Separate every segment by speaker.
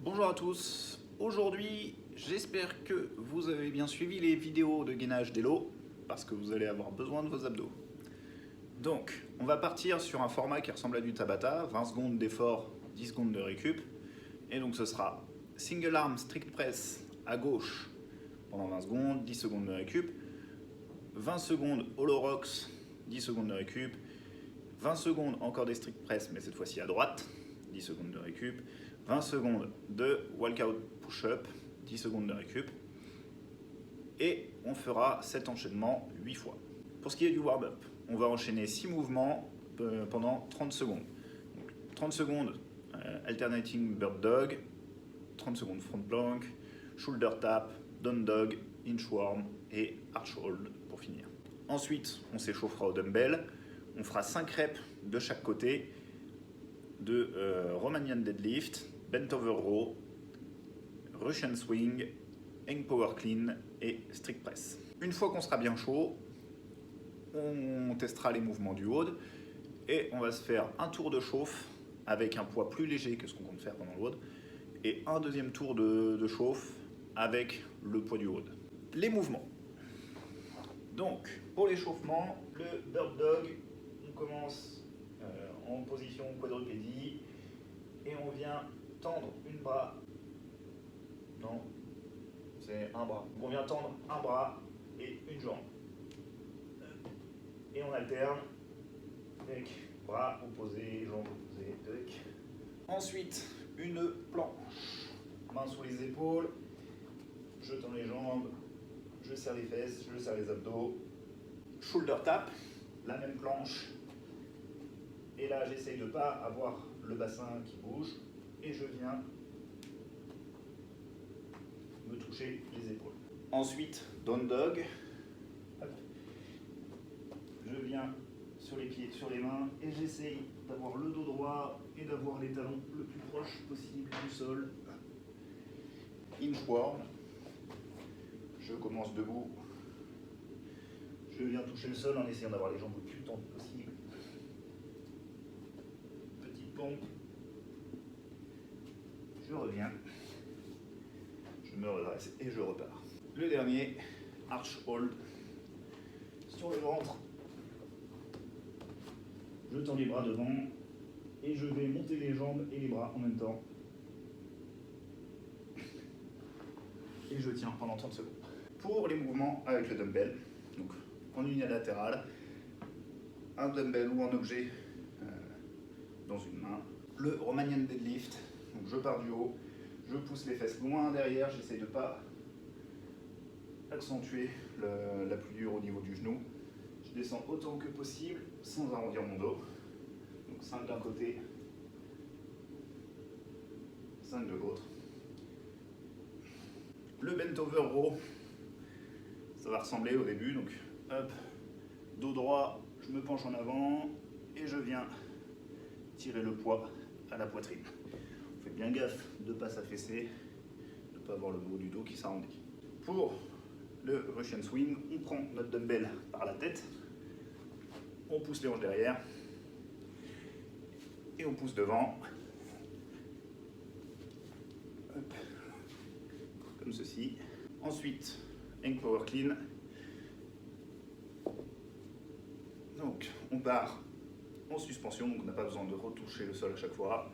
Speaker 1: Bonjour à tous, aujourd'hui j'espère que vous avez bien suivi les vidéos de gainage d'élo parce que vous allez avoir besoin de vos abdos. Donc on va partir sur un format qui ressemble à du Tabata, 20 secondes d'effort, 10 secondes de récup. Et donc ce sera single arm strict press à gauche pendant 20 secondes, 10 secondes de récup, 20 secondes hollow rocks, 10 secondes de récup, 20 secondes encore des strict press mais cette fois-ci à droite, 10 secondes de récup, 20 secondes de walkout push-up, 10 secondes de récup, et on fera cet enchaînement 8 fois. Pour ce qui est du warm-up, on va enchaîner 6 mouvements pendant 30 secondes. Donc, 30 secondes alternating bird dog, 30 secondes front plank, shoulder tap, down dog, inchworm et arch hold pour finir. Ensuite, on s'échauffera au dumbbell, on fera 5 reps de chaque côté de Romanian deadlift, bent over row, Russian swing, hang power clean et strict press. Une fois qu'on sera bien chaud, on testera les mouvements du WOD et on va se faire un tour de chauffe avec un poids plus léger que ce qu'on compte faire pendant le WOD et un deuxième tour de chauffe avec le poids du WOD. Les mouvements. Donc, pour l'échauffement, le bird dog, on commence en position quadrupédie et on vient tendre une bras. Non, c'est un bras. On vient tendre un bras et une jambe. Et on alterne avec bras opposés, jambes opposées. Avec. Ensuite, une planche. Main sous les épaules. Je tends les jambes. Je serre les fesses. Je serre les abdos. Shoulder tap. La même planche. Et là, j'essaye de ne pas avoir le bassin qui bouge. Et je viens me toucher les épaules. Ensuite, down dog. Hop. Je viens sur les pieds, sur les mains. Et j'essaye d'avoir le dos droit et d'avoir les talons le plus proche possible du sol. Inchworm. Je commence debout. Je viens toucher le sol en essayant d'avoir les jambes le plus tendues possible. Pompe, je reviens, je me redresse et je repars. Le dernier, arch hold, sur le ventre, je tends les bras devant et je vais monter les jambes et les bras en même temps. Et je tiens pendant 30 secondes. Pour les mouvements avec le dumbbell, donc en unilatéral, un dumbbell ou un objet dans une main, le Romanian deadlift, donc je pars du haut, je pousse les fesses loin derrière, j'essaie de ne pas accentuer l'appui dur au niveau du genou, je descends autant que possible sans arrondir mon dos, donc 5 d'un côté, 5 de l'autre. Le bent over row, ça va ressembler au début, donc hop, dos droit, je me penche en avant et je viens tirer le poids à la poitrine. On fait bien gaffe de ne pas s'affaisser, de ne pas avoir le haut du dos qui s'arrondit. Pour le Russian swing, on prend notre dumbbell par la tête, on pousse les hanches derrière et on pousse devant. Hop. Comme ceci. Ensuite, hang power clean. Donc, on part en suspension, donc on n'a pas besoin de retoucher le sol à chaque fois.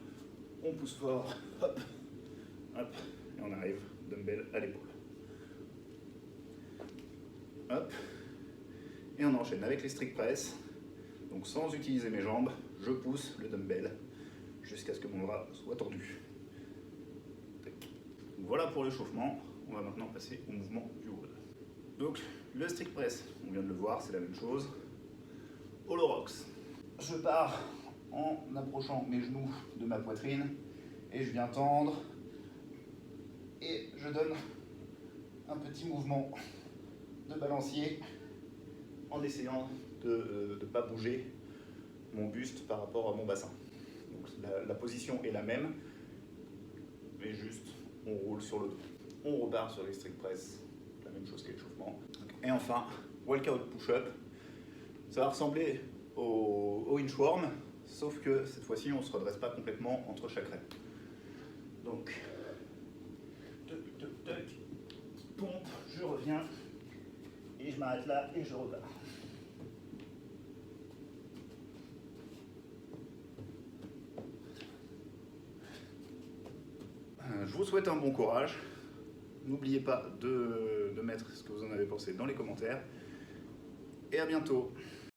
Speaker 1: On pousse fort, hop, hop, et on arrive, dumbbell à l'épaule. Hop, et on enchaîne avec les strict press. Donc sans utiliser mes jambes, je pousse le dumbbell jusqu'à ce que mon bras soit tordu. Voilà pour l'échauffement. On va maintenant passer au mouvement du WOD. Donc le strict press, on vient de le voir, c'est la même chose. Hollow rocks. Je pars en approchant mes genoux de ma poitrine et je viens tendre et je donne un petit mouvement de balancier en essayant de ne pas bouger mon buste par rapport à mon bassin. Donc la position est la même, mais juste on roule sur le dos. On repart sur les strict press, la même chose qu'échauffement. Et enfin, walkout push-up. Ça va ressembler au inchworm, sauf que cette fois-ci on ne se redresse pas complètement entre chaque rep. Donc reviens et je m'arrête là et je repars. Je vous souhaite un bon courage. N'oubliez pas de mettre ce que vous en avez pensé dans les commentaires. Et à bientôt.